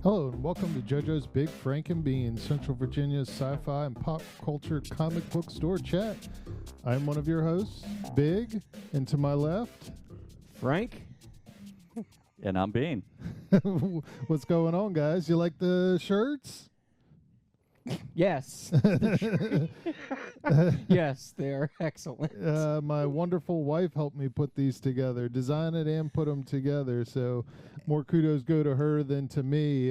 Hello and welcome to Jojo's Big Frank and Bean, Central Virginia's sci-fi and pop culture comic book store chat. I'm one of your hosts, Big, and to my left, Frank? And I'm Bean. What's going on, guys? You like the shirts? Yes. Yes, they are excellent. My wonderful wife helped me put these together, design it and put them together, so more kudos go to her than to me.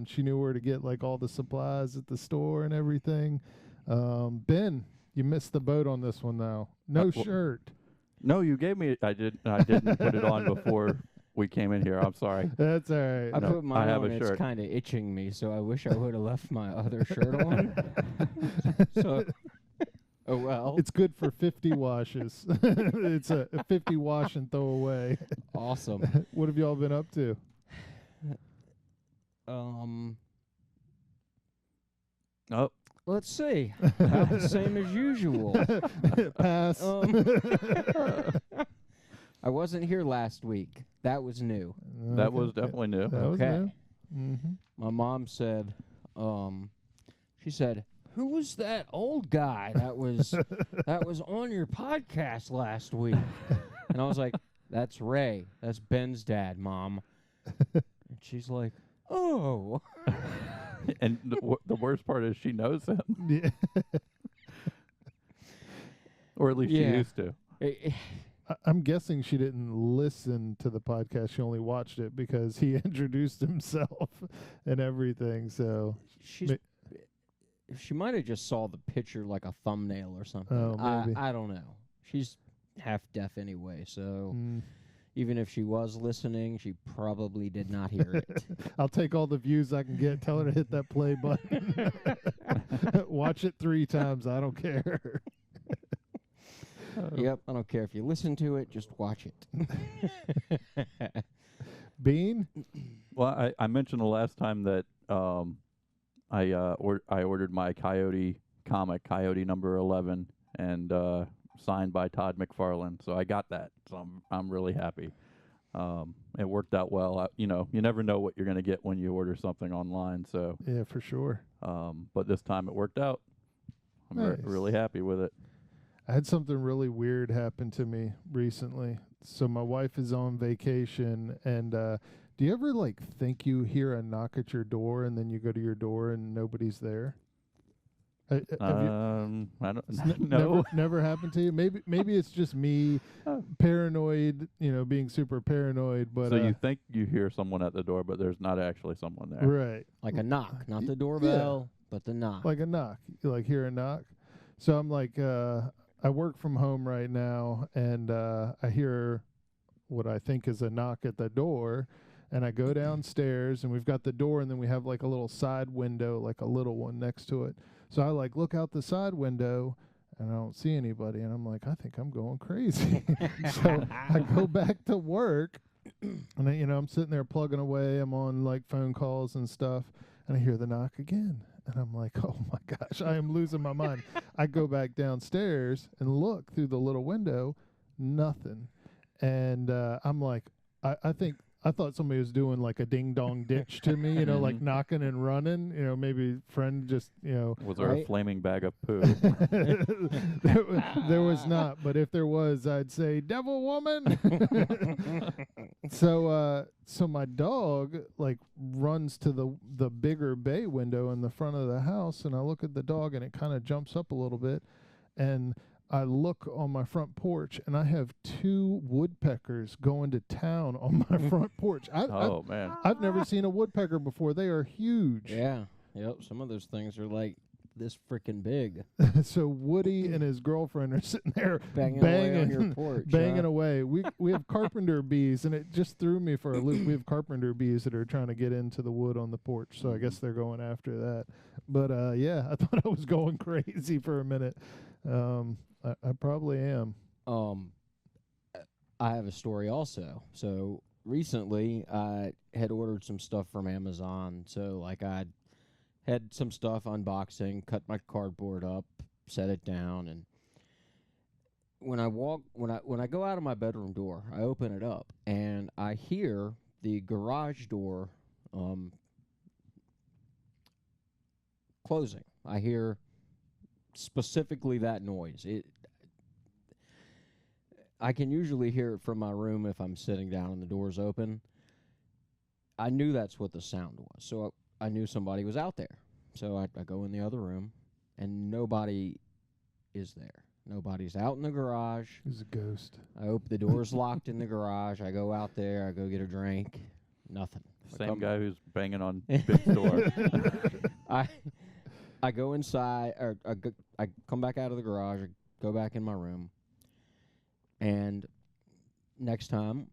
She knew where to get like all the supplies at the store and everything. Ben, you missed the boat on this one now. No shirt. No, you gave me. I didn't put it on before we came in here. I'm sorry. That's all right. I No, put mine I have on. a It's shirt. kind of itching me, so I wish I would have left my other shirt on. So, oh well. It's good for 50 washes. It's a 50 wash and throw away. Awesome. What have y'all been up to? Oh, Let's see. About the same as usual. Pass. I wasn't here last week. That was new. that was definitely new. That was Okay. new. Mm-hmm. My mom said, she said, "Who was that old guy that was on your podcast last week?" And I was like, "That's Ray. That's Ben's dad, Mom." And she's like, "Oh." And the worst part is she knows him, Yeah. or at least she Yeah. used to. I'm guessing she didn't listen to the podcast. She only watched it because he introduced himself and everything. So She might have just saw the picture like a thumbnail or something. Oh, maybe. I don't know. She's half deaf anyway, so mm, even if she was listening, she probably did not hear it. I'll take all the views I can get. Tell her to hit that play button. Watch it 3 times. I don't care. Yep, I don't care if you listen to it, just watch it. Bean? Well, I mentioned the last time that I ordered my Coyote comic, Coyote number 11, and signed by Todd McFarlane. So I got that. So I'm really happy. It worked out well. You never know what you're going to get when you order something online. So Yeah, for sure. but this time it worked out. I'm Nice. really happy with it. I had something really weird happen to me recently. So my wife is on vacation, and do you ever like think you hear a knock at your door, and then you go to your door and nobody's there? Have you, I don't it's no. never happened to you? Maybe it's just me, paranoid. Being super paranoid. But So you think you hear someone at the door, but there's not actually someone there. right, Like a knock, not the doorbell, but the knock. like a knock. You like hear a knock. So I'm like, I work from home right now, and I hear what I think is a knock at the door, and I go downstairs, and we've got the door, and then we have like a little side window, like a little one next to it. So I like look out the side window, and I don't see anybody, and I'm like, I think I'm going crazy. So I go back to work, and I'm sitting there plugging away. I'm on like phone calls and stuff, and I hear the knock again. And I'm like, oh, my gosh, I am losing my mind. I go back downstairs and look through the little window, nothing. And I'm like, I thought somebody was doing like a ding-dong ditch to me, like knocking and running. Maybe friend just, Was there a Right. flaming bag of poo? there was not. But if there was, I'd say, devil woman. So my dog like runs to the bigger bay window in the front of the house, and I look at the dog, and it kind of jumps up a little bit, and I look on my front porch, and I have 2 woodpeckers going to town on my front porch. Oh man. I've never seen a woodpecker before. They are huge. Yeah. Yep. Some of those things are like this freaking big. So Woody and his girlfriend are sitting there Banging away on your porch. banging huh? away. We have carpenter bees, and it just threw me for a loop. We have carpenter bees that are trying to get into the wood on the porch, so I guess they're going after that. But yeah, I thought I was going crazy for a minute. I probably am. I have a story also. So recently, I had ordered some stuff from Amazon. So like I had some stuff unboxing, cut my cardboard up, set it down, and when I go out of my bedroom door, I open it up and I hear the garage door closing. I hear specifically that noise. I can usually hear it from my room if I'm sitting down and the door's open. I knew that's what the sound was, so I knew somebody was out there. So I go in the other room, and nobody is there. Nobody's out in the garage. He's a ghost. I open the door's locked in the garage. I go out there. I go get a drink. Nothing. Same guy who's banging on Big's door. I go inside, or I come back out of the garage. I go back in my room, and next time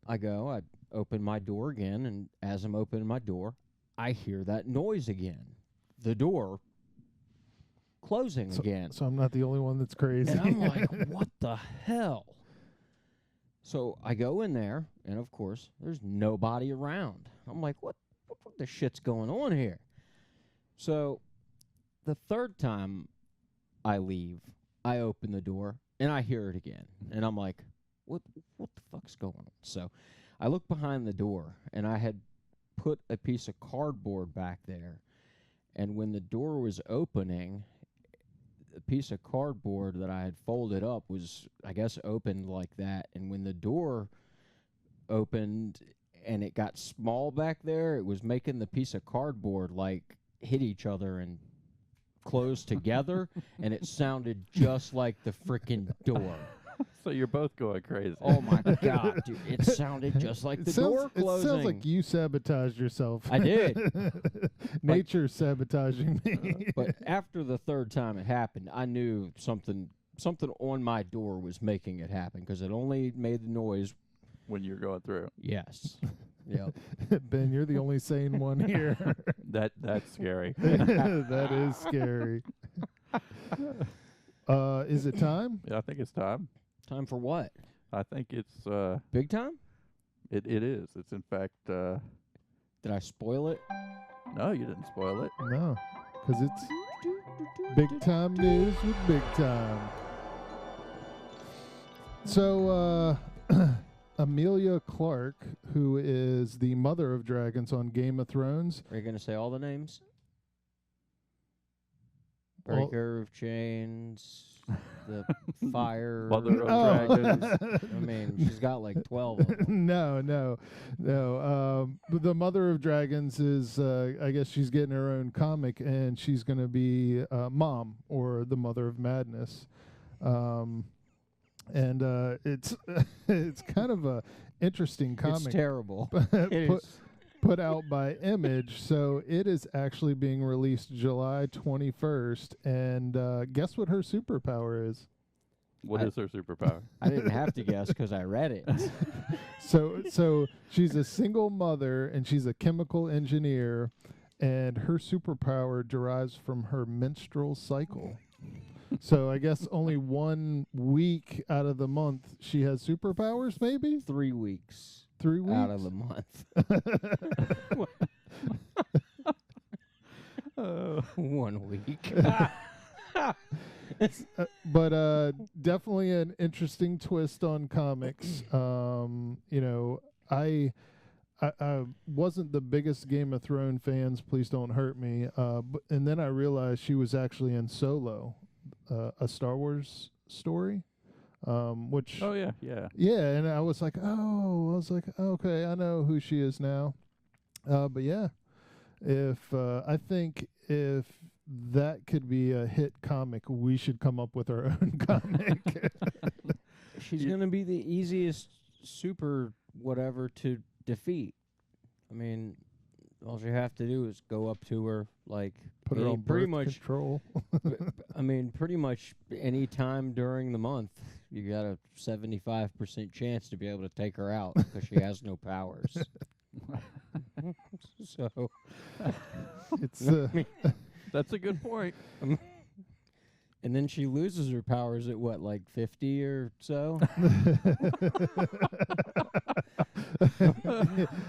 I go, I open my door again, and as I'm opening my door, I hear that noise again. The door closing again. So I'm not the only one that's crazy. And I'm like, what the hell? So I go in there, and of course, there's nobody around. I'm like, what the shit's going on here? So the third time I leave, I open the door, and I hear it again. And I'm like, what the fuck's going on? So I look behind the door, and I had put a piece of cardboard back there. And when the door was opening, the piece of cardboard that I had folded up was, I guess, opened like that. And when the door opened and it got small back there, it was making the piece of cardboard like hit each other and close together, and it sounded just like the freaking door. So you're both going crazy. Oh my God, dude! It sounded just like the door closing. It sounds like you sabotaged yourself. I did. Nature sabotaging me. But after the third time it happened, I knew something on my door was making it happen, because it only made the noise when you're going through. Yes. Yep. Ben, you're the only sane one here. That's scary. That is scary. Is it time? Yeah, I think it's time. Time for what? I think it's Big time? It is. It's in fact Did I spoil it? no, you didn't spoil it. No, because it's big time news with Big Time. So, Emilia Clarke, who is the mother of dragons on Game of Thrones. Are you going to say all the names? Well- Breaker of Chains, the Fire. Mother of Oh. Dragons. I mean, she's got like 12 of them. No. The Mother of Dragons is, I guess she's getting her own comic, and she's going to be Mom, or the Mother of Madness. And it's it's kind of a interesting comic. It's terrible. Put out by Image, so it is actually being released July 21st. And guess what her superpower is? What is her superpower? I didn't have to guess because I read it. So she's a single mother, and she's a chemical engineer, and her superpower derives from her menstrual cycle. So I guess only 1 week out of the month she has superpowers, maybe? 3 weeks. 3 weeks? Out of the month. 1 week. But definitely an interesting twist on comics. I wasn't the biggest Game of Thrones fans. Please don't hurt me. And then I realized she was actually in Solo, a Star Wars story. Which yeah. and I was like, okay, I know who she is now. But yeah, I think if that could be a hit comic, we should come up with our own comic. She's going to be the easiest super whatever to defeat. I mean, all you have to do is go up to her, like, Put her on pretty birth much control. I mean, pretty much any time during the month, you got a 75% chance to be able to take her out because she has no powers. So It's That's a good point. and then she loses her powers at what, like 50 or so?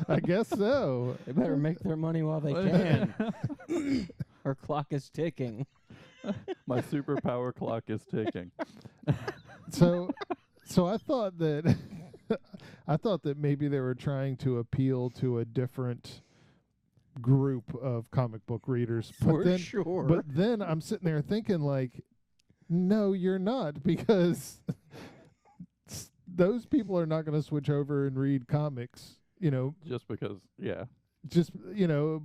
I guess so. They better make their money while they can. Her clock is ticking. My superpower clock is ticking. So I thought that maybe they were trying to appeal to a different group of comic book readers. For sure. But then I'm sitting there thinking, like, no, you're not, because those people are not going to switch over and read comics, Just because, yeah. just,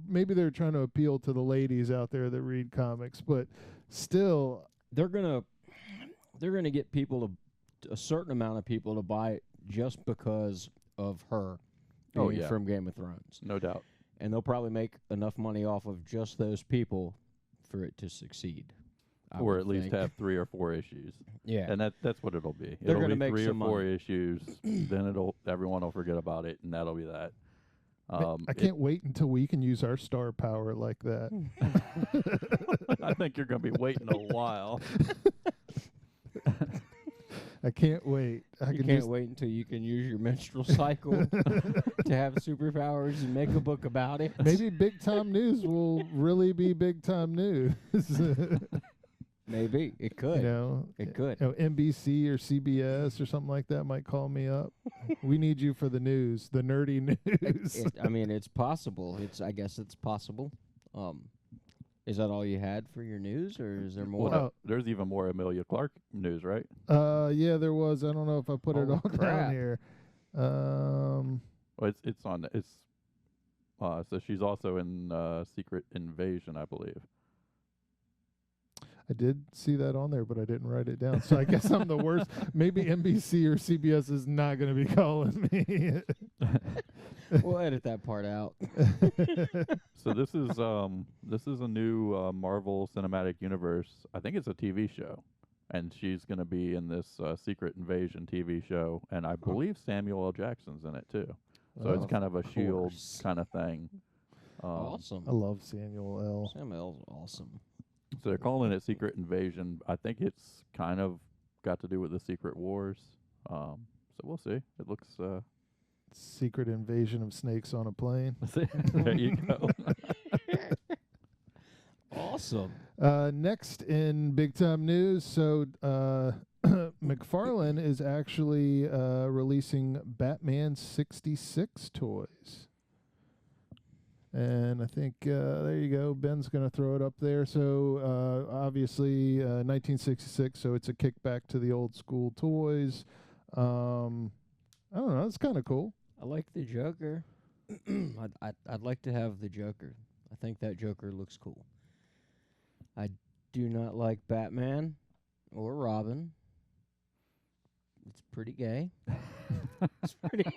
maybe they're trying to appeal to the ladies out there that read comics, but still, they're gonna get people a certain amount of people to buy it just because of her being from Game of Thrones. No doubt. And they'll probably make enough money off of just those people for it to succeed. Or at least have 3 or 4 issues. Yeah. And that's what it'll be. They're It'll gonna be make 3 or some 4 money. issues. Then everyone will forget about it, and that'll be that. I can't wait until we can use our star power like that. I think you're going to be waiting a while. I can't wait. You can't wait until you can use your menstrual cycle to have superpowers and make a book about it. Maybe Big Time News will really be Big Time News. Maybe. It could. It could. NBC or CBS or something like that might call me up. We need you for the news, the nerdy news. It's possible. I guess it's possible. Is that all you had for your news, or is there more? Well, there's even more Emilia Clarke news, right? Yeah, there was. I don't know if I put it all down here. Well, it's on. It's so she's also in Secret Invasion, I believe. I did see that on there, but I didn't write it down. So I guess I'm the worst. Maybe NBC or CBS is not going to be calling me. We'll edit that part out. So this is a new Marvel Cinematic Universe. I think it's a TV show, and she's going to be in this Secret Invasion TV show, and I believe Samuel L. Jackson's in it too. So it's kind of a Shield kind of thing. Awesome. I love Samuel L. Samuel L's awesome. So they're calling it Secret Invasion. I think it's kind of got to do with the Secret Wars. So we'll see. It looks. Secret invasion of snakes on a plane. There you go. Awesome. Next in big time news, so Mcfarlane is actually releasing Batman 66 toys. And I think there you go. Ben's going to throw it up there. So obviously 1966, so it's a kickback to the old school toys. I don't know. It's kind of cool. I like the Joker. I'd like to have the Joker. I think that Joker looks cool. I do not like Batman or Robin. It's pretty gay. It's pretty.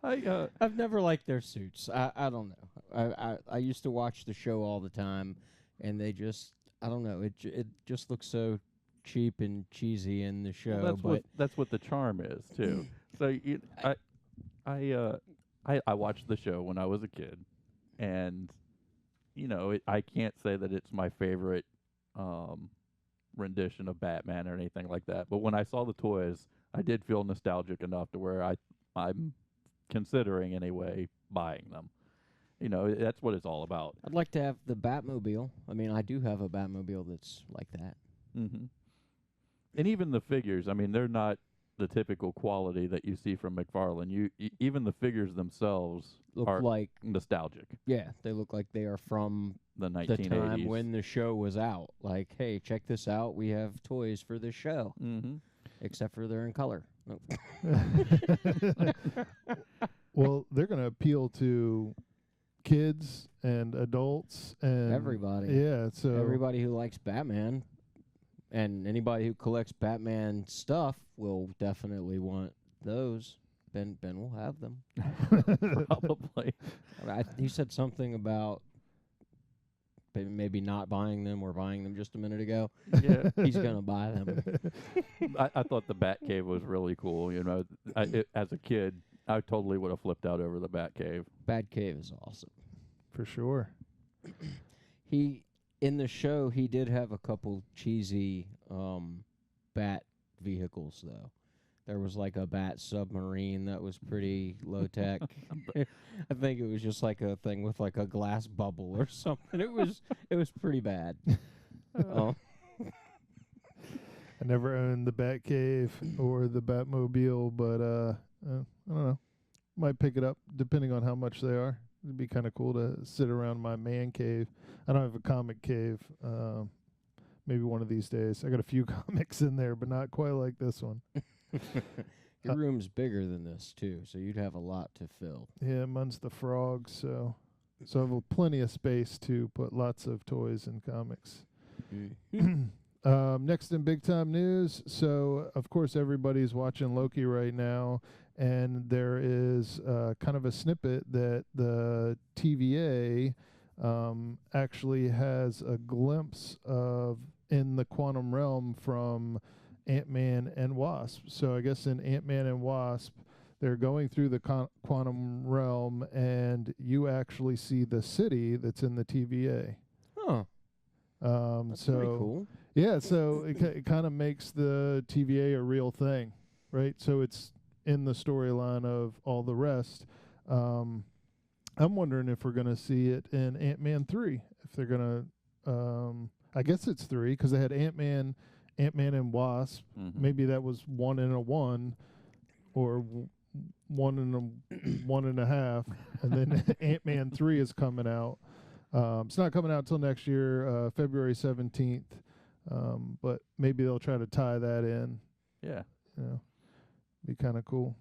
I've never liked their suits. I don't know. I used to watch the show all the time, and they just, I don't know. It just looks so cheap and cheesy in the show. Well, that's what the charm is too. So I watched the show when I was a kid, and I can't say that it's my favorite rendition of Batman or anything like that. But when I saw the toys, I did feel nostalgic enough to where I'm considering anyway buying them. That's what it's all about. I'd like to have the Batmobile. I mean, I do have a Batmobile that's like that. Mm-hmm. And even the figures, I mean, they're not the typical quality that you see from McFarlane. Even the figures themselves Look like nostalgic. Yeah, they look like they are from the 1980s. The time when the show was out. Like, hey, check this out. We have toys for this show. Mm-hmm. Except for they're in color. Nope. Well, they're going to appeal to kids and adults and everybody. Yeah, so everybody who likes Batman and anybody who collects Batman stuff will definitely want those. Ben will have them. Probably. He said something about maybe not buying them or buying them just a minute ago. Yeah. He's going to buy them. I thought the Batcave was really cool. As a kid, I totally would have flipped out over the Batcave. Batcave is awesome. For sure. In the show, he did have a couple cheesy bat vehicles, though. There was like a bat submarine that was pretty low tech. I think it was just like a thing with like a glass bubble or something. It was pretty bad. I never owned the Batcave or the Batmobile, but I don't know. Might pick it up depending on how much they are. It'd be kind of cool to sit around my man cave. I don't have a comic cave. Maybe one of these days. I got a few comics in there, but not quite like this one. Your room's bigger than this too, so you'd have a lot to fill. Yeah, mine's the frogs, so I have plenty of space to put lots of toys and comics. Next in big time news, so of course everybody's watching Loki right now, and there is kind of a snippet that the TVA actually has a glimpse of in the quantum realm from Ant-Man and Wasp. So I guess in Ant-Man and Wasp, they're going through the quantum realm, and you actually see the city that's in the TVA. Huh. That's so pretty cool. Yeah, so it kind of makes the TVA a real thing, right? So it's in the storyline of all the rest. I'm wondering if we're going to see it in Ant-Man 3, if they're going to, I guess it's 3, because they had Ant-Man and Wasp. Mm-hmm. Maybe that was 1 and a 1, or 1 and a 1.5, and then Ant-Man 3 is coming out. It's not coming out till next year, February 17th, but maybe they'll try to tie that in. Yeah. Be kind of cool.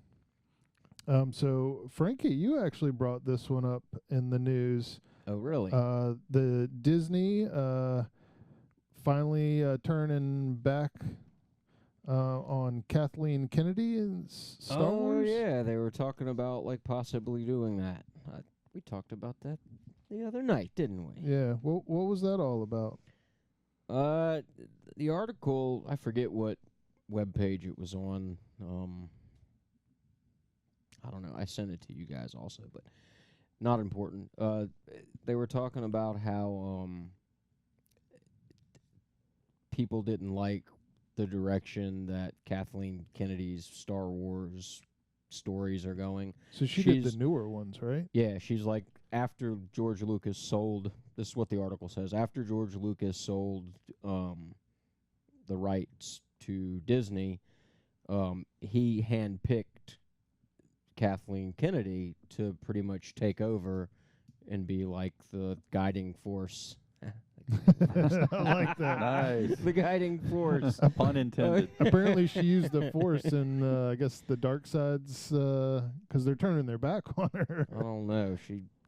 So, Frankie, you actually brought this one up in the news. Oh, really? The Disney finally turning back on Kathleen Kennedy in Star Wars. Oh, yeah, they were talking about like possibly doing that. We talked about that the other night, didn't we? Yeah. What was that all about? The article, I forget what webpage it was on. I don't know. I sent it to you guys also, but not important. They were talking about how people didn't like the direction that Kathleen Kennedy's Star Wars stories are going. So she did the newer ones, right? Yeah, she's like, after George Lucas sold, this is what the article says, after George Lucas sold the rights to Disney, he handpicked Kathleen Kennedy to pretty much take over and be like the guiding force. I like that. Nice. The guiding force. Pun intended. Apparently, she used the Force in, I guess, the dark sides, because they're turning their back on her. I don't know.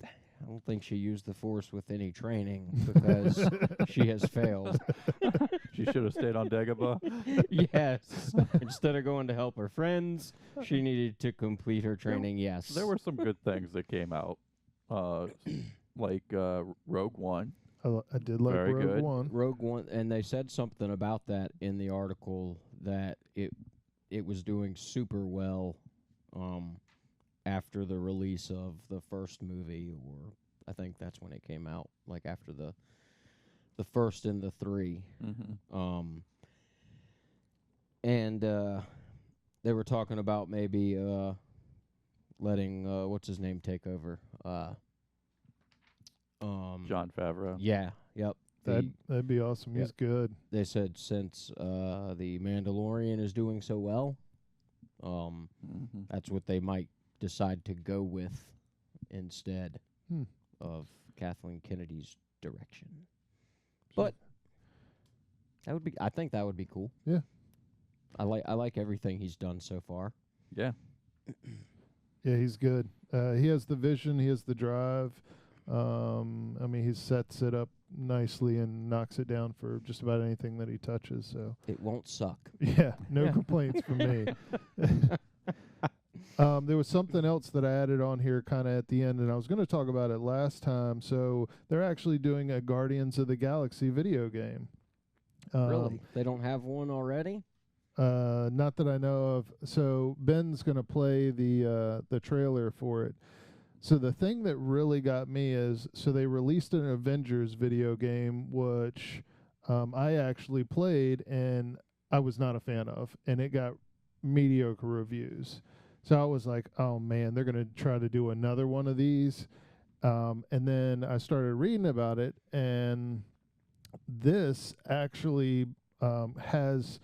I don't think she used the Force with any training because she has failed. She should have stayed on Dagobah. Yes. Instead of going to help her friends, she needed to complete her training. Yes. There were some good things that came out, like Rogue One. I did like Very Rogue good. One. Rogue One, and they said something about that in the article, that it was doing super well after the release of the first movie, or I think that's when it came out, like after the first and the 3. Mm-hmm. And they were talking about maybe letting what's his name take over. Jon Favreau. Yeah. Yep. That'd be awesome. Yep. He's good. They said since the Mandalorian is doing so well, Mm-hmm. that's what they might decide to go with instead of Kathleen Kennedy's direction. But I think that would be cool. Yeah. I like everything he's done so far. Yeah. Yeah, he's good. He has the vision. He has the drive. I mean, he sets it up nicely and knocks it down for just about anything that he touches. So It won't suck. yeah, no complaints from me. There was something else that I added on here kind of at the end, and I was going to talk about it last time. So they're actually doing a Guardians of the Galaxy video game. Really? They don't have one already? Not that I know of. So Ben's going to play the trailer for it. So the thing that really got me is, so they released an Avengers video game, which I actually played, and I was not a fan of, and it got mediocre reviews. So I was like, oh man, they're going to try to do another one of these. And then I started reading about it, and this actually has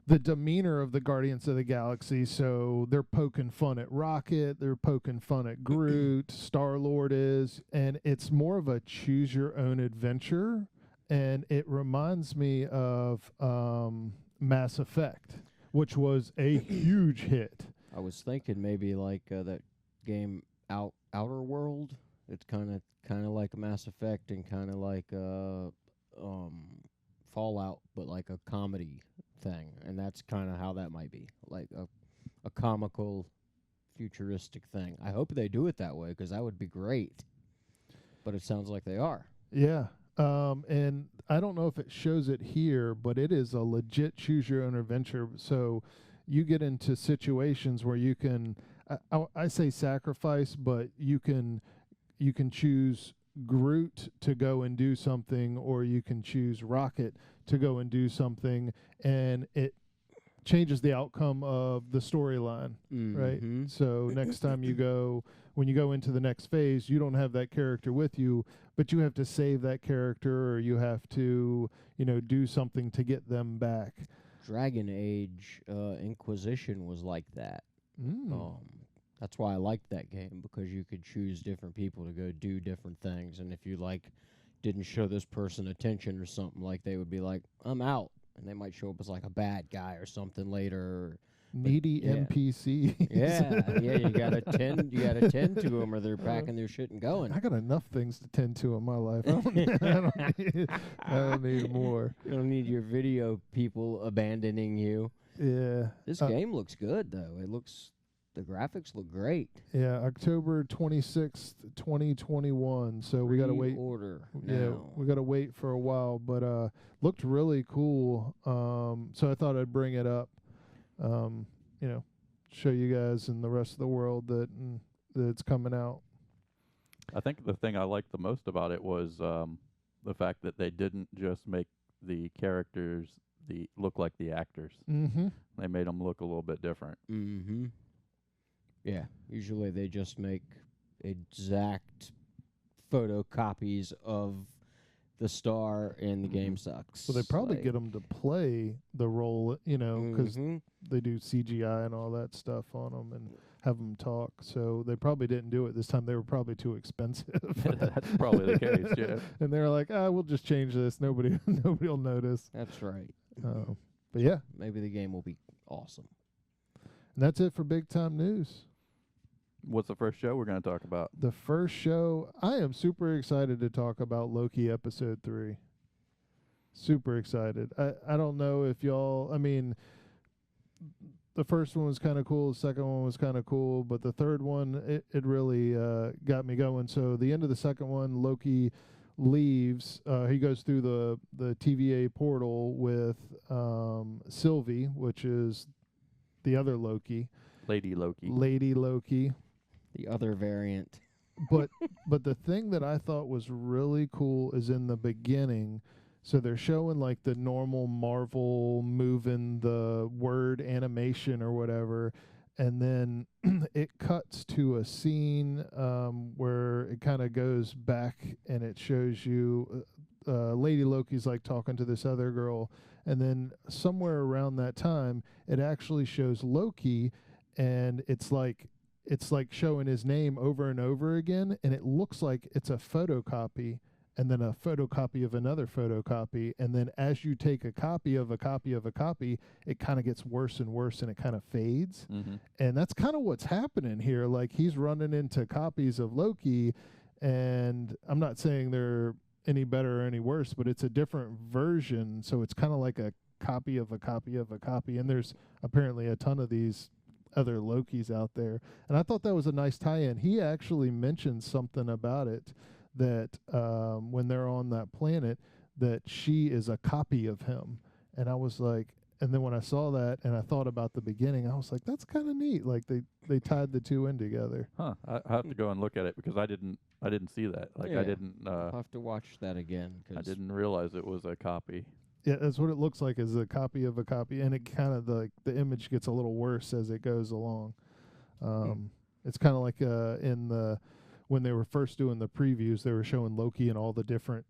the demeanor of the Guardians of the Galaxy. So they're poking fun at Rocket, they're poking fun at Groot, Star-Lord is, and it's more of a choose your own adventure, and it reminds me of Mass Effect, which was a huge hit. I was thinking maybe like that game Outer World. It's kind of like a Mass Effect and kind of like Fallout, but like a comedy thing, and that's kind of how that might be, like a comical, futuristic thing. I hope they do it that way because that would be great. But it sounds like they are. Yeah. And I don't know if it shows it here, but it is a legit choose your own adventure. So you get into situations where you can, I say sacrifice, but you can choose Groot to go and do something, or you can choose Rocket to go and do something, and it changes the outcome of the storyline, right? So next time when you go into the next phase, you don't have that character with you, but you have to save that character, or you have to, do something to get them back. Dragon Age Inquisition was like that. That's why I liked that game, because you could choose different people to go do different things, and if you didn't show this person attention or something, like they would be like, I'm out, and they might show up as like a bad guy or something later. Needy NPC. You gotta tend to them, or they're packing their shit and going. I got enough things to tend to in my life. I don't need more. You don't need your video people abandoning you. Yeah. This game looks good though. The graphics look great. Yeah, October 26th, 2021. So we got to wait. Order. Yeah, we got to wait for a while, but looked really cool. So I thought I'd bring it up. Show you guys and the rest of the world that it's coming out. I think the thing I liked the most about it was the fact that they didn't just make the characters look like the actors. Mm-hmm. They made them look a little bit different. Mm-hmm. Yeah, usually they just make exact photocopies of the star, and the game sucks. So they probably get them to play the role, because they do CGI and all that stuff on them and have them talk. So they probably didn't do it this time. They were probably too expensive. That's probably the case, yeah. And they're like, we'll just change this. Nobody will notice. That's right. But yeah. Maybe the game will be awesome. And that's it for Big Time News. What's the first show we're going to talk about? The first show, I am super excited to talk about Loki episode 3. Super excited. I don't know if y'all, the first one was kind of cool, the second one was kind of cool, but the third one, it really got me going. So the end of the second one, Loki leaves. He goes through the TVA portal with Sylvie, which is the other Loki. Lady Loki. Lady Loki. The other variant. But the thing that I thought was really cool is in the beginning. So they're showing like the normal Marvel moving the word animation or whatever, and then it cuts to a scene where it kind of goes back and it shows you Lady Loki's like talking to this other girl, and then somewhere around that time it actually shows Loki, and it's like showing his name over and over again, and it looks like it's a photocopy, and then a photocopy of another photocopy, and then as you take a copy of a copy of a copy, it kind of gets worse and worse, and it kind of fades. And that's kind of what's happening here. Like, he's running into copies of Loki, and I'm not saying they're any better or any worse, but it's a different version, so it's kind of like a copy of a copy of a copy, and there's apparently a ton of these other Lokis out there. And I thought that was a nice tie-in. He actually mentioned something about it, that when they're on that planet, that she is a copy of him. And I was like, and then when I saw that and I thought about the beginning, I was like, that's kind of neat. Like they tied the two in together. Huh. I have to go and look at it, because I didn't see that. Like, I didn't. I'll have to watch that again. I didn't realize it was a copy. Yeah, that's what it looks like, is a copy of a copy, and it kind of the image gets a little worse as it goes along. It's kind of like when they were first doing the previews, they were showing Loki in all the different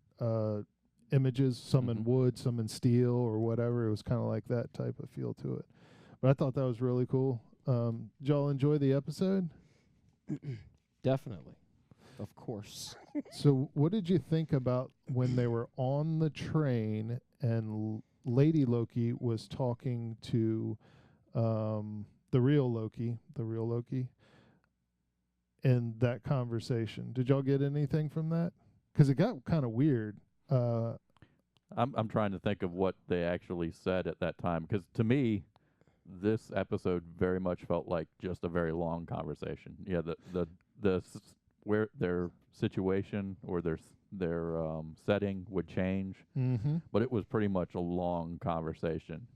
images, some in Mhm. wood, some in steel or whatever. It was kind of like that type of feel to it. But I thought that was really cool. Did y'all enjoy the episode? Definitely. Of course. So what did you think about when they were on the train and Lady Loki was talking to the real Loki, in that conversation? Did y'all get anything from that? Because it got kind of weird. I'm trying to think of what they actually said at that time, because to me, this episode very much felt like just a very long conversation. Yeah, where their situation or their setting would change, Mm-hmm. but it was pretty much a long conversation.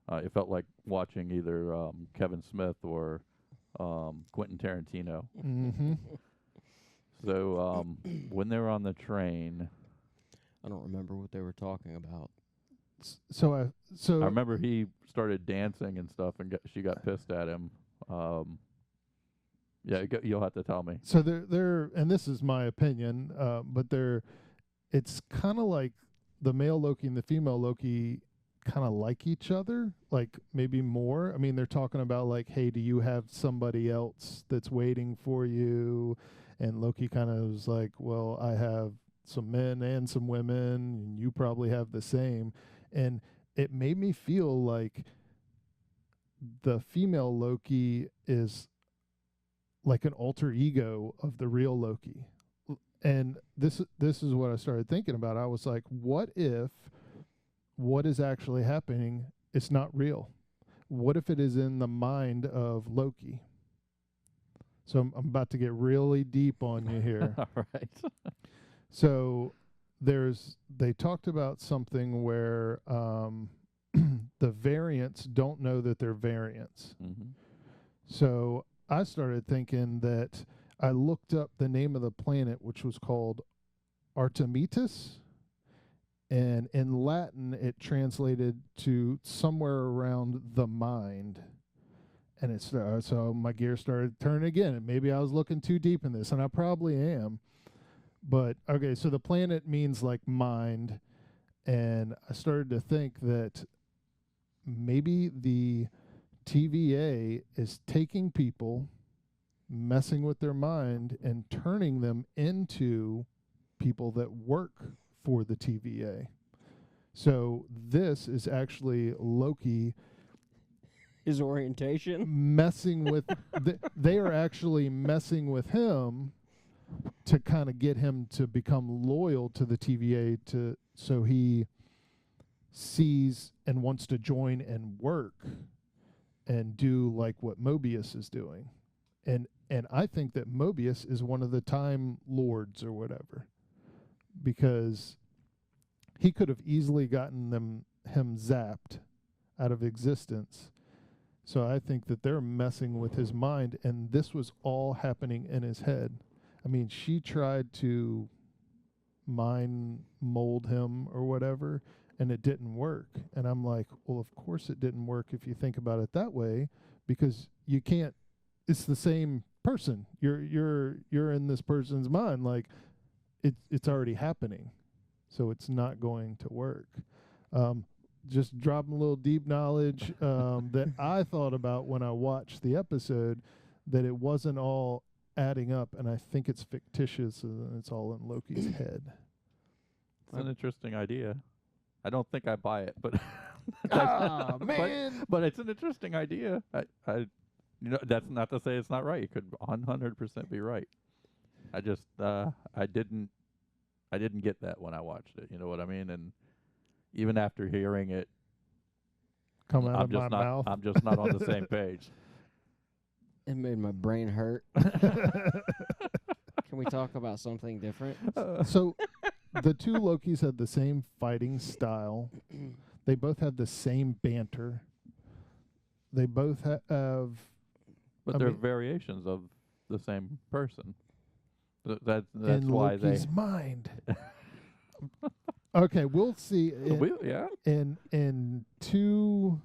It felt like watching either Kevin Smith or Quentin Tarantino. Mm-hmm. So when they were on the train, I don't remember what they were talking about. So I remember he started dancing and stuff, and she got pissed at him. Yeah, you'll have to tell me. So they're and this is my opinion, but it's kind of like the male Loki and the female Loki kind of like each other, like maybe more. I mean, they're talking about like, hey, do you have somebody else that's waiting for you? And Loki kind of was like, well, I have some men and some women, and you probably have the same. And it made me feel like the female Loki is like an alter ego of the real Loki. And this is what I started thinking about. I was like, what if what is actually happening is not real? What if it is in the mind of Loki? So I'm about to get really deep on you here. All right. So they talked about something where the variants don't know that they're variants. Mm-hmm. So I started thinking that I looked up the name of the planet, which was called Artemitus. And in Latin, it translated to somewhere around the mind. And it's so my gears started turning again. And maybe I was looking too deep in this, and I probably am. But, okay, so the planet means like mind. And I started to think that maybe the TVA is taking people, messing with their mind, and turning them into people that work for the TVA. So this is actually Loki His orientation? messing with they are actually messing with him to kind of get him to become loyal to the TVA, so he sees and wants to join and work and do like what Mobius is doing. And I think that Mobius is one of the Time Lords or whatever, because he could have easily gotten him zapped out of existence. So I think that they're messing with his mind, and this was all happening in his head. I mean, she tried to mind mold him or whatever, and it didn't work. And I'm like, well, of course it didn't work if you think about it that way, because you can't. It's the same person. You're in this person's mind. Like, it's already happening, so it's not going to work. Just dropping a little deep knowledge that I thought about when I watched the episode, that it wasn't all adding up, and I think it's fictitious and it's all in Loki's head. It's an interesting idea. I don't think I buy it, but Man. but it's an interesting idea. I that's not to say it's not right. It could 100% be right. I just I didn't get that when I watched it. You know what I mean? And even after hearing it, Come out of my mouth. I'm just not on the same page. It made my brain hurt. Can we talk about something different? So the two Lokis had the same fighting style. They both had the same banter. They both have... But they're variations of the same person. That's in why Loki's mind. Okay, we'll see. In two,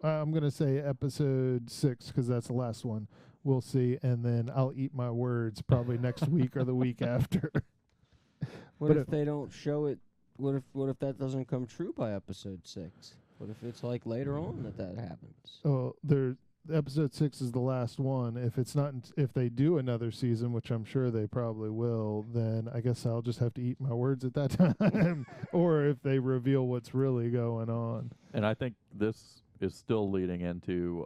I'm going to say episode 6, because that's the last one. We'll see, and then I'll eat my words probably next week or the week after. What if they don't show it what if that doesn't come true by episode 6? What if it's like later on that happens? Oh, episode 6 is the last one. If it's not, if they do another season, which I'm sure they probably will, then I guess I'll just have to eat my words at that time. Or if they reveal what's really going on. And I think this is still leading into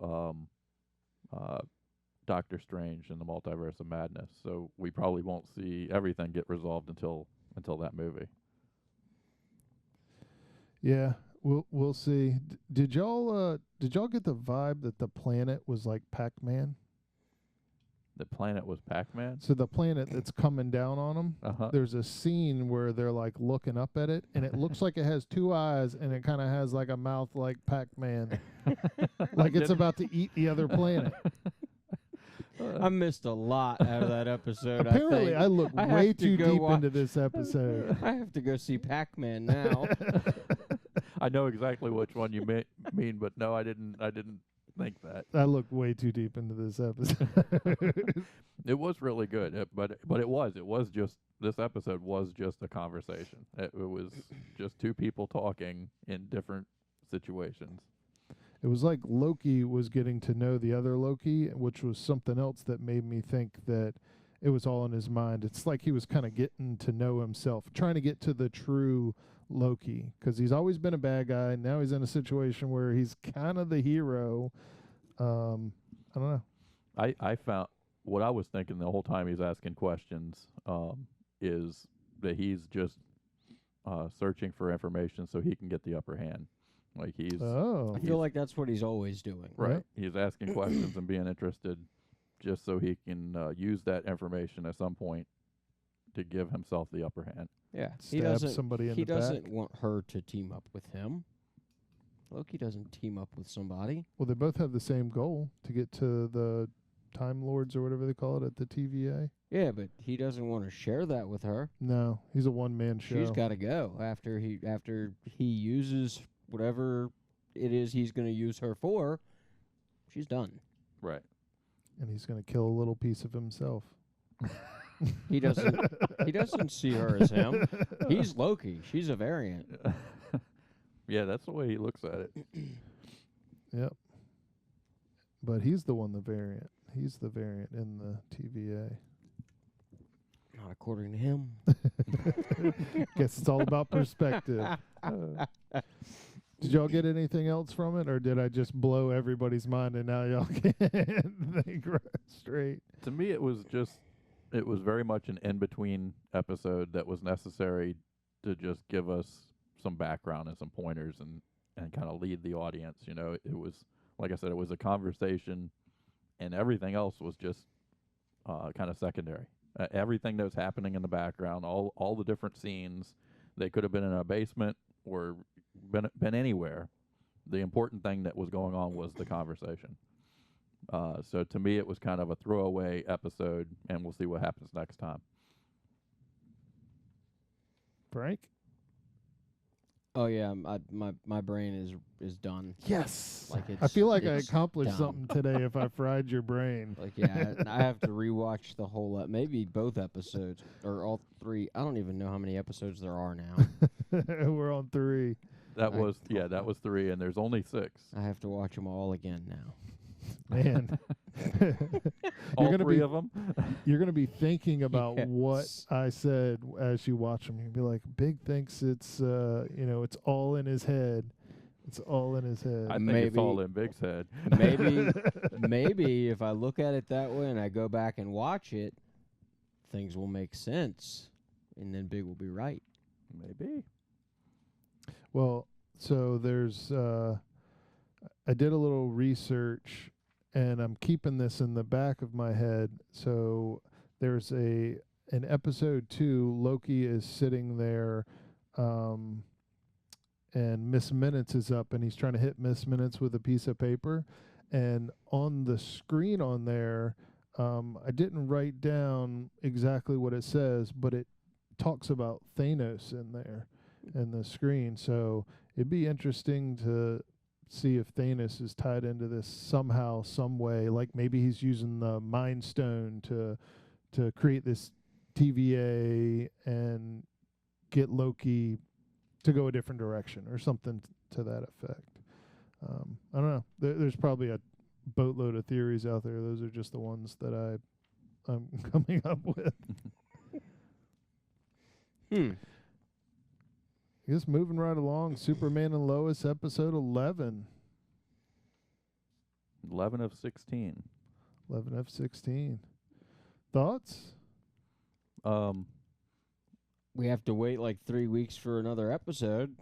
Doctor Strange and the Multiverse of Madness. So we probably won't see everything get resolved until that movie. Yeah, we'll see. Did y'all get the vibe that the planet was like Pac-Man? The planet was Pac-Man? So the planet that's coming down on them, there's a scene where they're like looking up at it, and it looks like it has 2 eyes, and it kind of has like a mouth like Pac-Man, like it's about to eat the other planet. I missed a lot out of that episode. Apparently, I look I way have to too go deep watch- into this episode. I have to go see Pac-Man now. I know exactly which one you mean, but no, I didn't think that. I looked way too deep into this episode. It was really good, but it was just, this episode was just a conversation. It was just 2 people talking in different situations. It was like Loki was getting to know the other Loki, which was something else that made me think that it was all in his mind. It's like he was kind of getting to know himself, trying to get to the true Loki, because he's always been a bad guy. Now he's in a situation where he's kind of the hero. I don't know. I found what I was thinking the whole time he's asking questions is that he's just searching for information so he can get the upper hand. Like Oh. I feel like that's what he's always doing. right. Yep. He's asking questions and being interested, just so he can use that information at some point to give himself the upper hand. Yeah, Stab somebody in he the back. doesn't want her to team up with him. Loki doesn't team up with somebody. Well, they both have the same goal, to get to the Time Lords or whatever they call it at the TVA. Yeah, but he doesn't want to share that with her. No, he's a one-man show. She's got to go after he uses whatever it is he's going to use her for. She's done. Right. And he's going to kill a little piece of himself. He doesn't see her as him. He's Loki. She's a variant. Yeah, that's the way he looks at it. Yep. But he's the one, the variant. He's the variant in the TVA. Not according to him. Guess it's all about perspective. Did y'all get anything else from it, or did I just blow everybody's mind and now y'all can't think straight? To me, it was very much an in-between episode that was necessary to just give us some background and some pointers and kind of lead the audience. You know, it was, like I said, it was a conversation, and everything else was just kind of secondary. Everything that was happening in the background, all the different scenes, they could have been in a basement or been anywhere. The important thing that was going on was the conversation. So to me, it was kind of a throwaway episode, and we'll see what happens next time. Frank? Oh yeah, my brain is done. Yes. Like I feel like I it's accomplished done. something today if I fried your brain. Like yeah, I have to rewatch the whole maybe both episodes or all 3. I don't even know how many episodes there are now. We're on 3. That was 3, and there's only 6. I have to watch them all again now. Man. All gonna 3 be- of them. You're going to be thinking about Yes. what I said as you watch them. You'll be like, Big thinks it's, it's all in his head. It's all in his head. I think it's all Maybe- in Big's head. Maybe if I look at it that way and I go back and watch it, things will make sense, and then Big will be right. Maybe. Well, so there's, I did a little research, and I'm keeping this in the back of my head. So there's in episode 2, Loki is sitting there, and Miss Minutes is up, and he's trying to hit Miss Minutes with a piece of paper. And on the screen on there, I didn't write down exactly what it says, but it talks about Thanos in there in the screen. So it'd be interesting to see if Thanos is tied into this somehow, some way. Like maybe he's using the Mind Stone to create this TVA and get Loki to go a different direction or something to that effect. I don't know. There's probably a boatload of theories out there. Those are just the ones that I'm coming up with. I guess moving right along, Superman and Lois episode 11. 11 of 16. 11 of 16. Thoughts? We have to wait like 3 weeks for another episode.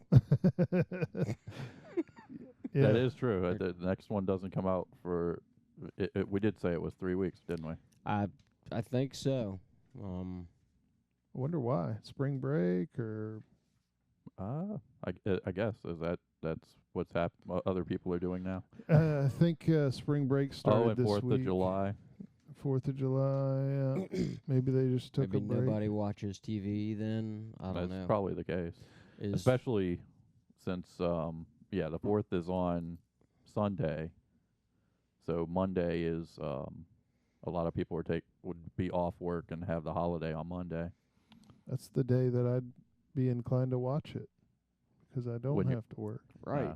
Yeah. That is true. The next one doesn't come out for. We did say it was 3 weeks, didn't we? I think so. I wonder why. Spring break or I guess that's what's other people are doing now. I think spring break started and this 4th week. of July. 4th of July. Yeah. Maybe they just took Maybe a break. nobody watches TV then. I don't know. That's probably the case. Is Especially since the 4th is on Sunday. So Monday is a lot of people would be off work and have the holiday on Monday. That's the day that I'd be inclined to watch it because I don't Wouldn't you? have to work. right.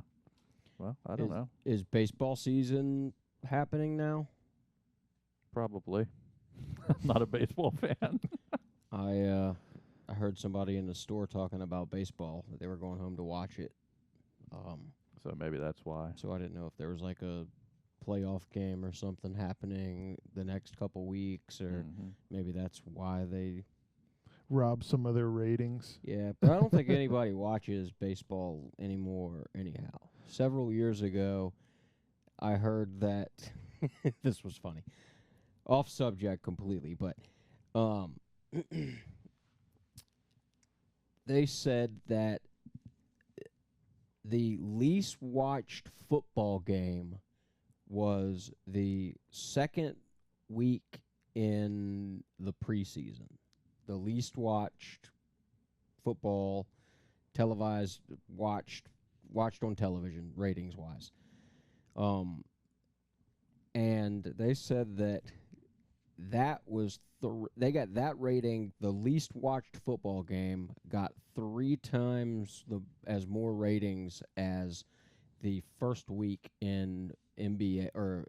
Well, I don't know. Is baseball season happening now? Probably. I'm not a baseball fan. I heard somebody in the store talking about baseball, that they were going home to watch it. So maybe that's why. So I didn't know if there was like a playoff game or something happening the next couple weeks, or maybe that's why they. Rob some of their ratings. Yeah, but I don't think anybody watches baseball anymore anyhow. Several years ago, I heard that this was funny. Off subject completely, but they said that the least watched football game was the second week in the preseason. The least watched football, televised, watched on television, ratings wise. And they said that was they got that rating. The least watched football game got 3 times as more ratings as the first week in NBA or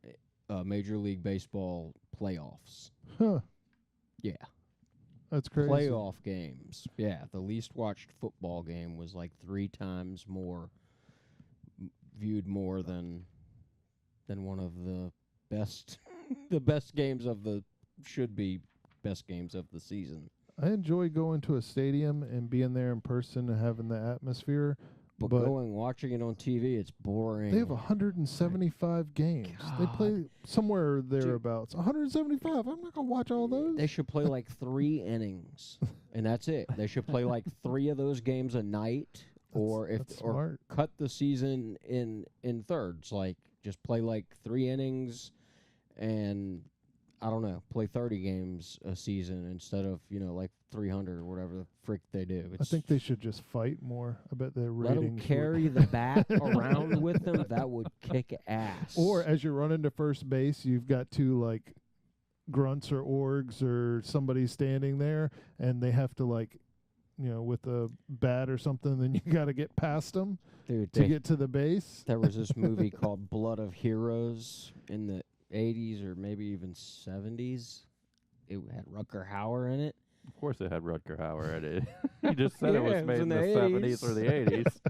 Major League Baseball playoffs. Huh. Yeah. That's crazy. Playoff games. Yeah, the least watched football game was like 3 times more viewed more than one of the best the best games of the should be best games of the season. I enjoy going to a stadium and being there in person and having the atmosphere. But watching it on TV, it's boring. They have 175 games. God. They play somewhere thereabouts. 175. I'm not gonna watch all those. They should play like 3 innings, and that's it. They should play like 3 of those games a night, or cut the season in thirds. Like just play like 3 innings, and I don't know, play 30 games a season instead of like 300 or whatever the frick they do. I think they should just fight more. I bet their let ratings. them carry the bat around with them. That would kick ass. Or as you're running to first base, you've got 2 like grunts or orgs or somebody standing there, and they have to with a bat or something. Then you got to get past them to get to the base. There was this movie called Blood of Heroes in the 80s or maybe even 70s. It had Rutger Hauer in it. Of course it had Rutger Hauer in it. You just said Yeah, it was made in the 70s or the 80s.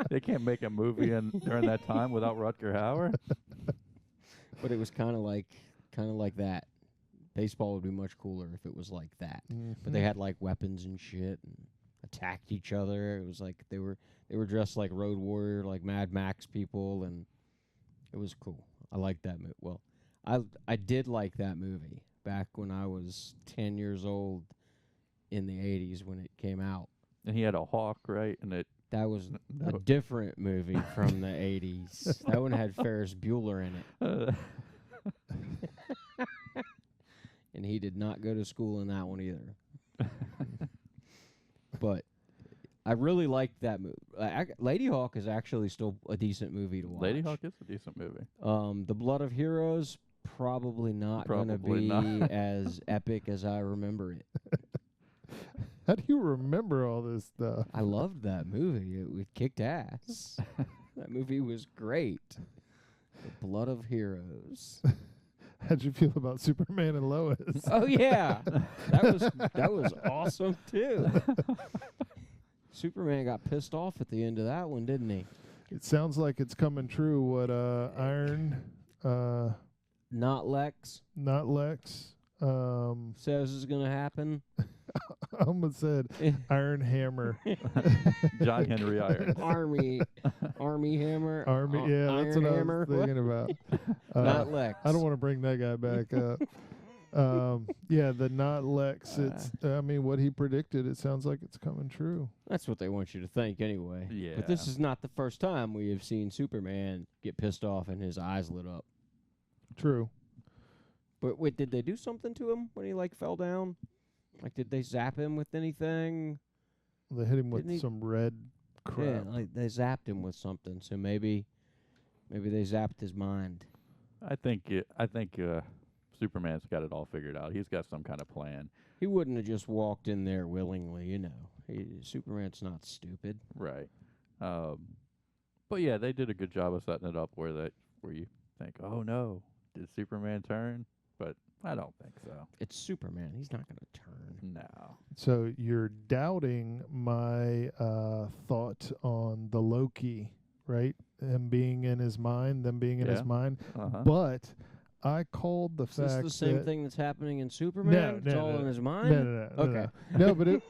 They can't make a movie during that time without Rutger Hauer. But it was kind of like that. Baseball would be much cooler if it was like that. Mm-hmm. But they had like weapons and shit and attacked each other. It was like they were dressed like Road Warrior, like Mad Max people, and it was cool. I liked that movie. Well, I did like that movie back when I was 10 years old in the 80s when it came out. And he had a hawk, right? And that was a different movie from the 80s. That one had Ferris Bueller in it. And he did not go to school in that one either. But I really liked that movie. Lady Hawk is actually still a decent movie to watch. Lady Hawk is a decent movie. The Blood of Heroes, probably not going to be as epic as I remember it. How do you remember all this stuff? I loved that movie. It kicked ass. That movie was great. The Blood of Heroes. How'd you feel about Superman and Lois? Oh yeah, that was awesome too. Superman got pissed off at the end of that one, didn't he? It sounds like it's coming true. What Iron, Not Lex not Lex. says is gonna happen. I almost said Iron Hammer. John Henry Iron. Army Hammer. Army. Yeah, Iron that's what Hammer. I was thinking about. Not Lex. I don't want to bring that guy back up. Yeah, the not Lex. It's. I mean, what he predicted. It sounds like it's coming true. That's what they want you to think anyway. Yeah. But this is not the first time we have seen Superman get pissed off and his eyes lit up. True. But wait, did they do something to him when he fell down? Like, did they zap him with anything? They hit him with Didn't he- some red crap. Yeah, like they zapped him with something. So maybe they zapped his mind. I think Superman's got it all figured out. He's got some kind of plan. He wouldn't have just walked in there willingly, Superman's not stupid. Right. But yeah, they did a good job of setting it up where you think, oh no, did Superman turn? But I don't think so. It's Superman. He's not going to turn. No. So you're doubting my thought on the Loki, right? Him being in his mind, them being in his Yeah. mind. Uh-huh. But I called the Is fact this the same that thing that's happening in Superman? It's all in his mind? No. Okay. No, but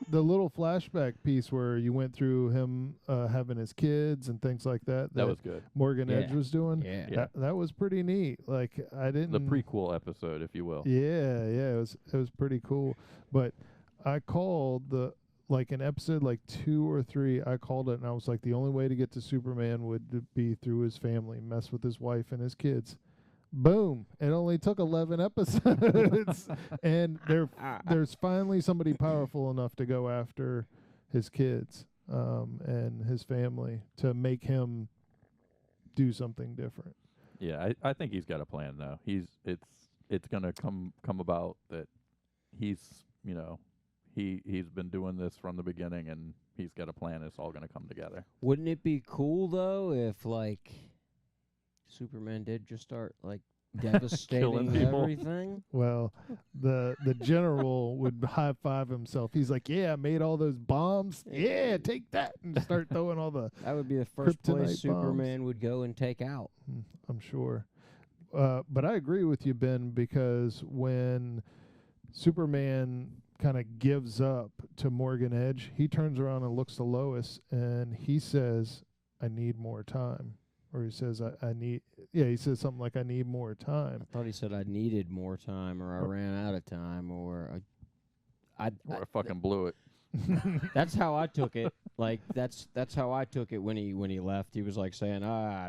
the little flashback piece where you went through him having his kids and things like that. That was good. Morgan Yeah. Edge was doing. Yeah. Yeah. That was pretty neat. Like I didn't. The prequel episode, if you will. Yeah, it was pretty cool. But I called in episode 2 or 3, I called it and I was like, the only way to get to Superman would be through his family, mess with his wife and his kids. Boom! It only took 11 episodes, and there's finally somebody powerful enough to go after his kids and his family to make him do something different. Yeah, I think he's got a plan though. It's gonna come about that he's been doing this from the beginning and he's got a plan. It's all gonna come together. Wouldn't it be cool, though, if, Superman did just start, devastating people. everything? Well, the general would high five himself. He's like, "Yeah, I made all those bombs. Yeah, take that," and start throwing all the. That would be the first Kryptonite place Superman would go and take out. I'm sure. But I agree with you, Ben, because when Superman kind of gives up to Morgan Edge, he turns around and looks to Lois and he says, "I need more time." Or he says, I need, he says something like, "I need more time." I thought he said I needed more time, or I ran out of time, or I fucking blew it. That's how I took it. That's how I took it when he left. He was saying,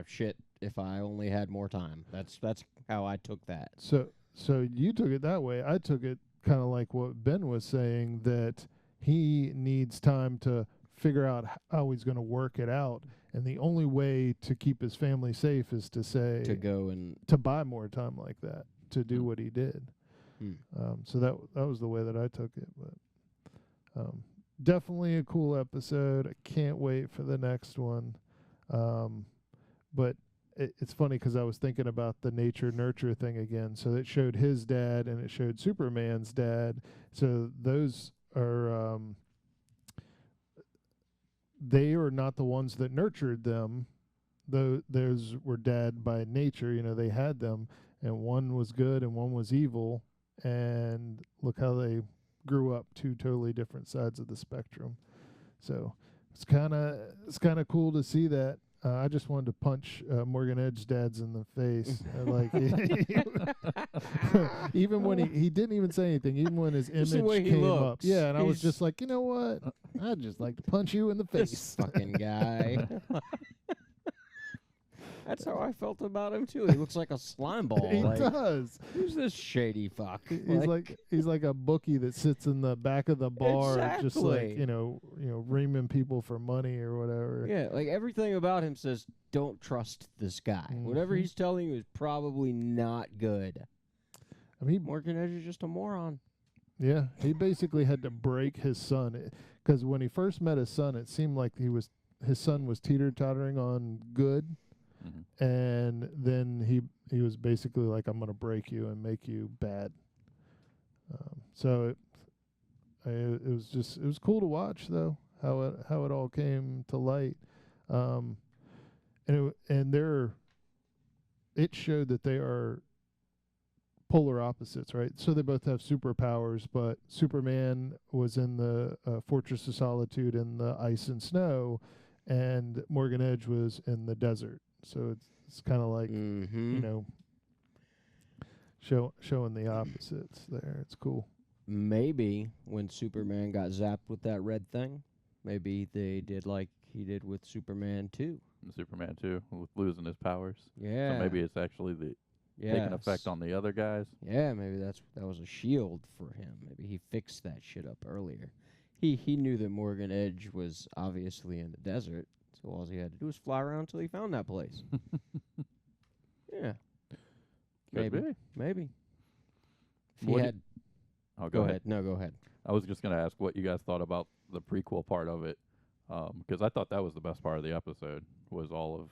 shit, if I only had more time. That's how I took that. So you took it that way. I took it kind of like what Ben was saying, that he needs time to figure out how he's going to work it out. And the only way to keep his family safe is to say to buy more time like that, to do what he did. So that was the way that I took it. But definitely a cool episode. I can't wait for the next one. But it's funny because I was thinking about the nature nurture thing again. So it showed his dad and it showed Superman's dad. So those are they are not the ones that nurtured them. Those were dad by nature. They had them, and one was good and one was evil. And look how they grew up, two totally different sides of the spectrum. So it's kind of cool to see that. I just wanted to punch Morgan Edge's dads in the face. Even when he didn't even say anything, even when his image came up. Yeah, and I was just like, you know what? I'd just like to punch you in the face. This fucking guy. That's how I felt about him too. He looks like a slime ball. He does. Who's this shady fuck? He's like a bookie that sits in the back of the bar, just reaming people for money or whatever. Yeah, everything about him says don't trust this guy. Whatever he's telling you is probably not good. I mean, Morgan Edge is just a moron. Yeah, he basically had to break his son because when he first met his son, it seemed like his son was teeter-tottering on good, and then he was basically like, "I'm gonna break you and make you bad." So it was cool to watch though how it all came to light, and it showed that they are polar opposites, right? So they both have superpowers, but Superman was in the Fortress of Solitude in the ice and snow, and Morgan Edge was in the desert. So it's kind of like showing the opposites there. It's cool. Maybe when Superman got zapped with that red thing, maybe they did like he did with Superman 2. Superman 2, with losing his powers. Yeah. So maybe it's actually taking effect on the other guys. Yeah, maybe that was a shield for him. Maybe he fixed that shit up earlier. He knew that Morgan Edge was obviously in the desert, so all he had to do was fly around until he found that place. Yeah. Maybe. Maybe. If he had... Oh, go ahead. No, go ahead. I was just going to ask what you guys thought about the prequel part of it, because I thought that was the best part of the episode, was all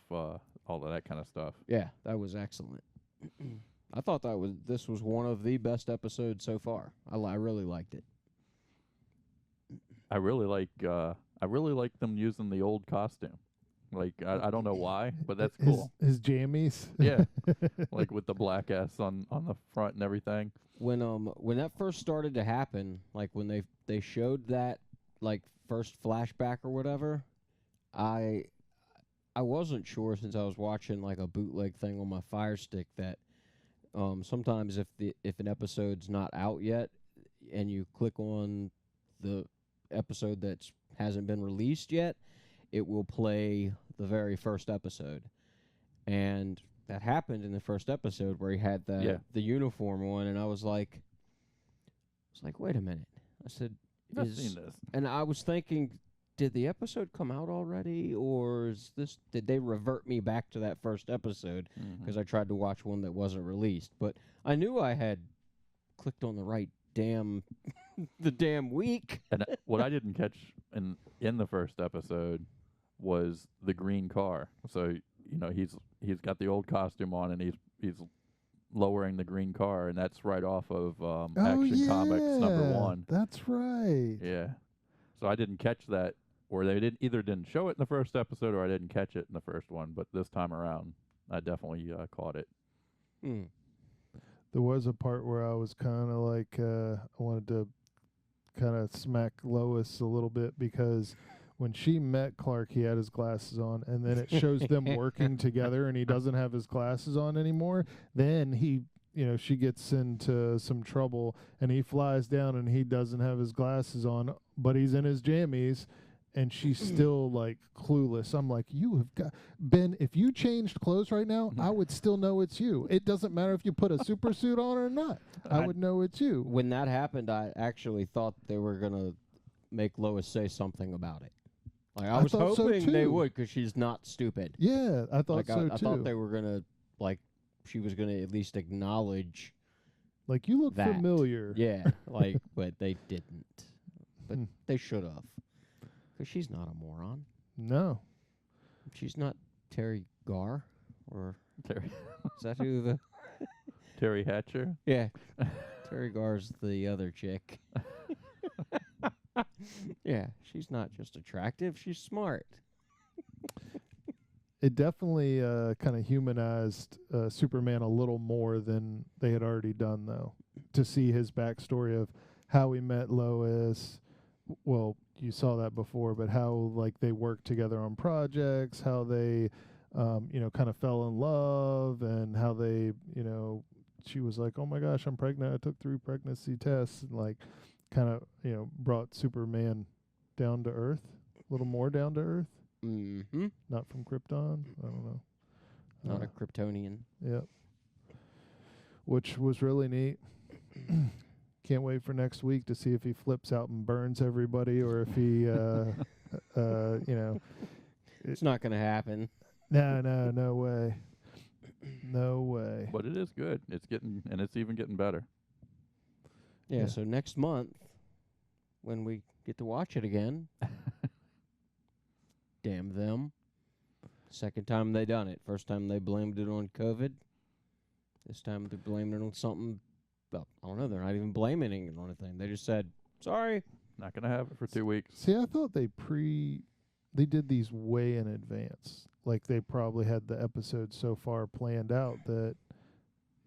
of that kind of stuff. Yeah, that was excellent. I thought this was one of the best episodes so far. I really liked it. I really like them using the old costume. Like I don't know why, but that's cool. His jammies. Yeah, like with the black S on the front and everything. When that first started to happen, like when they showed that like first flashback or whatever, I wasn't sure, since I was watching like a bootleg thing on my Fire Stick, that sometimes if an episode's not out yet and you click on the episode that hasn't been released yet, it will play the very first episode. And that happened in the first episode where he had the uniform on, and I was like, wait a minute. I said, I've seen this. And I was thinking, did the episode come out already, or did they revert me back to that first episode? Because I tried to watch one that wasn't released. But I knew I had clicked on the right damn week. And what I didn't catch in the first episode was the green car. So he's got the old costume on, and he's lowering the green car, and that's right off of Action Comics #1. That's right. Yeah. So I didn't catch that, or they didn't show it in the first episode, or I didn't catch it in the first one. But this time around, I definitely caught it. There was a part where I was kind of like, I wanted to kind of smack Lois a little bit, because when she met Clark, he had his glasses on, and then it shows them working together, and he doesn't have his glasses on anymore. Then she gets into some trouble, and he flies down, and he doesn't have his glasses on, but he's in his jammies, and she's still like clueless. I'm like, you have got Ben. If you changed clothes right now, I would still know it's you. It doesn't matter if you put a super suit on or not. I would know it's you. When that happened, I actually thought they were gonna make Lois say something about it. Like I was hoping they would, because she's not stupid. Yeah, I thought so too. I thought they were gonna she was gonna at least acknowledge. Like, you look familiar. Yeah, but they didn't. But they should have. Because she's not a moron. No. She's not Terry Gar, or Terry. Is that who the... Terry Hatcher? Yeah. Terry Gar's the other chick. Yeah, she's not just attractive, she's smart. It definitely kind of humanized Superman a little more than they had already done, though. To see his backstory of how he met Lois. Well, you saw that before, but how they worked together on projects, how they, kind of fell in love, and how they, she was like, "Oh my gosh, I'm pregnant. I took 3 pregnancy tests," and kind of, brought Superman down to earth, a little more down to earth. Mm-hmm. Not from Krypton. I don't know. Not a Kryptonian. Yep. Which was really neat. Can't wait for next week to see if he flips out and burns everybody, or if he, It's not going to happen. No way. No way. But it is good. It's even getting better. Yeah, so next month, when we get to watch it again, damn them. Second time they done it. First time they blamed it on COVID. This time they're blaming it on something. Well, I don't know. They're not even blaming it on anything. They just said, sorry. Not going to have it for 2 weeks. See, I thought they did these way in advance. Like they probably had the episode so far planned out that,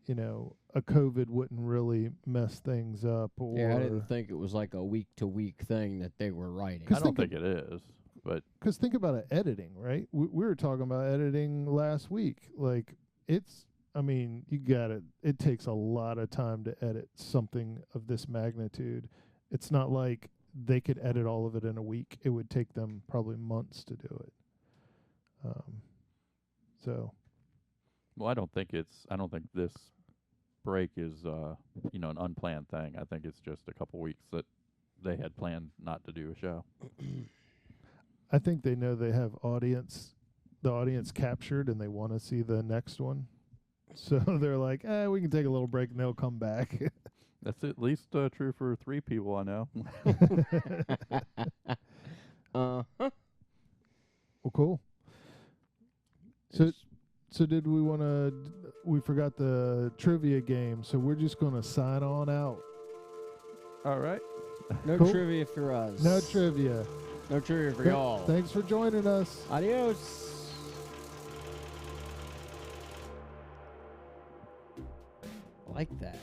a COVID wouldn't really mess things up. Or Yeah, I didn't think it was like a week-to-week thing that they were writing. I don't think it is, but... Because think about it, editing, right? We were talking about editing last week. Like, you got it. It takes a lot of time to edit something of this magnitude. It's not like they could edit all of it in a week. It would take them probably months to do it. Well, I don't think this break is, an unplanned thing. I think it's just a couple weeks that they had planned not to do a show. I think they know they have the audience captured, and they want to see the next one. So they're like, we can take a little break, and they'll come back. That's at least true for 3 people I know. Well, cool. So did we want to? We forgot the trivia game, so we're just going to sign on out. All right. No Cool. trivia for us. No trivia. No trivia for y'all. Thanks for joining us. Adios. I like that.